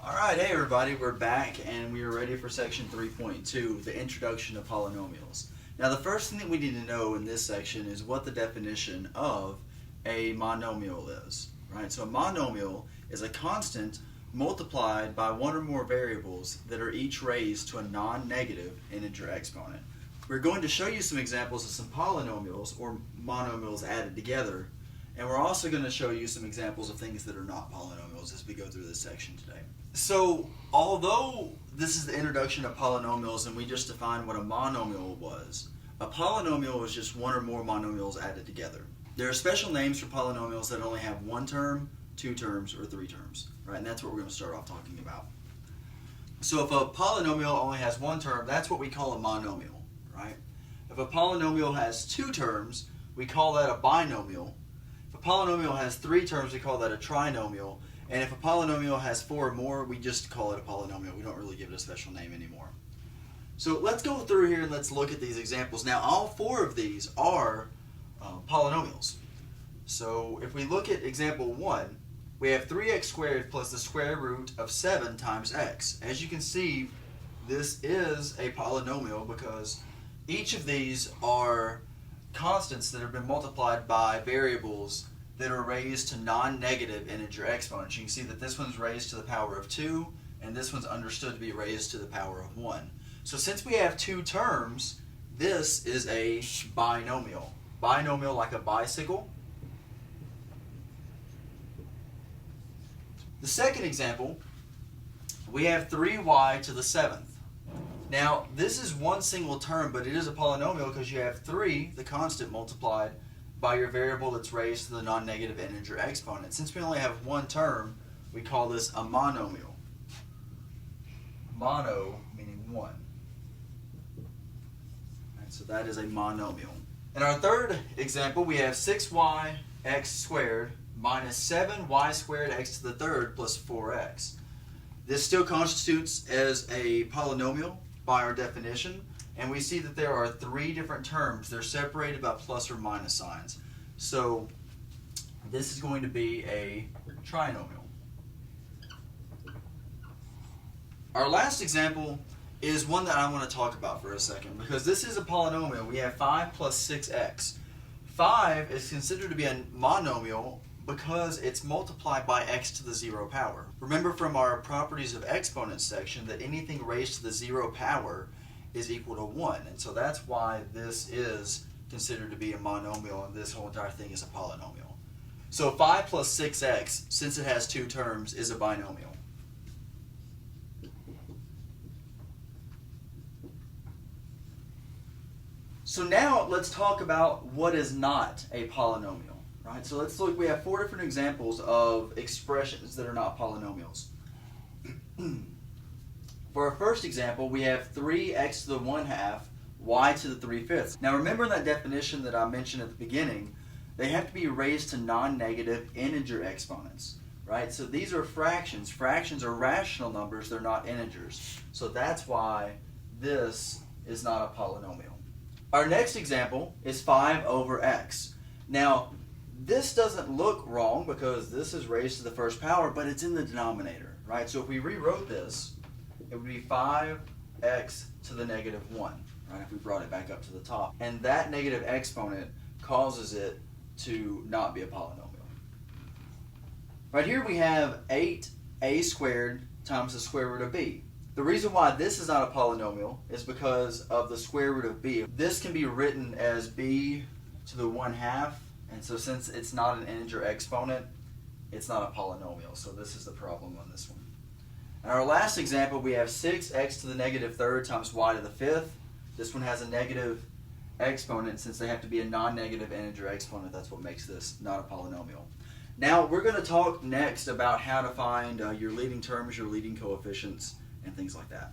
Alright, hey everybody, we're back and we are ready for section 3.2, the introduction to polynomials. Now the first thing that we need to know in this section is what the definition of a monomial is. Right? So a monomial is a constant multiplied by one or more variables that are each raised to a non-negative integer exponent. We're going to show you some examples of some polynomials or monomials added together, and we're also going to show you some examples of things that are not polynomials as we go through this section today. So, although this is the introduction of polynomials and we just defined what a monomial was, a polynomial is just one or more monomials added together. There are special names for polynomials that only have one term, two terms, or three terms, right? And that's what we're going to start off talking about. So if a polynomial only has one term, that's what we call a monomial, right? If a polynomial has two terms, we call that a binomial. If a polynomial has three terms, we call that a trinomial. And if a polynomial has four or more, we just call it a polynomial. We don't really give it a special name anymore. So let's go through here and let's look at these examples. Now all four of these are polynomials. So if we look at example 1, we have 3x squared plus the square root of 7 times x. As you can see, this is a polynomial because each of these are constants that have been multiplied by variables that are raised to non-negative integer exponents. You can see that this one's raised to the power of 2, and this one's understood to be raised to the power of 1. So since we have two terms, this is a binomial. Binomial like a bicycle. The second example, we have 3y to the 7th. Now, this is one single term, but it is a polynomial because you have 3, the constant, multiplied by your variable that's raised to the non-negative integer exponent. Since we only have one term, we call this a monomial. Mono meaning one. Right, so that is a monomial. In our third example, we have 6y x squared minus 7y squared x to the third plus 4x. This still constitutes as a polynomial by our definition, and we see that there are three different terms. They're separated by plus or minus signs. So this is going to be a trinomial. Our last example is one that I want to talk about for a second because this is a polynomial. We have 5 plus 6x. 5 is considered to be a monomial because it's multiplied by x to the 0 power. Remember from our properties of exponents section that anything raised to the 0 power is equal to 1, and so that's why this is considered to be a monomial and this whole entire thing is a polynomial. So 5 plus 6x, since it has two terms, is a binomial. So now let's talk about what is not a polynomial. Right? So let's look, we have four different examples of expressions that are not polynomials. For our first example, we have 3x to the 1/2, y to the 3/5. Now remember that definition that I mentioned at the beginning, they have to be raised to non-negative integer exponents. Right? So these are fractions. Fractions are rational numbers, they're not integers. So that's why this is not a polynomial. Our next example is 5 over x. Now, this doesn't look wrong because this is raised to the first power, but it's in the denominator, right? So if we rewrote this, it would be 5x to the negative 1, right, if we brought it back up to the top. And that negative exponent causes it to not be a polynomial. Right here we have 8a squared times the square root of b. The reason why this is not a polynomial is because of the square root of b. This can be written as b to the 1/2, and so since it's not an integer exponent, it's not a polynomial. So this is the problem on this one. In our last example, we have 6x to the negative 3rd times y to the 5th. This one has a negative exponent. Since they have to be a non-negative integer exponent, that's what makes this not a polynomial. Now we're going to talk next about how to find your leading terms, your leading coefficients, and things like that.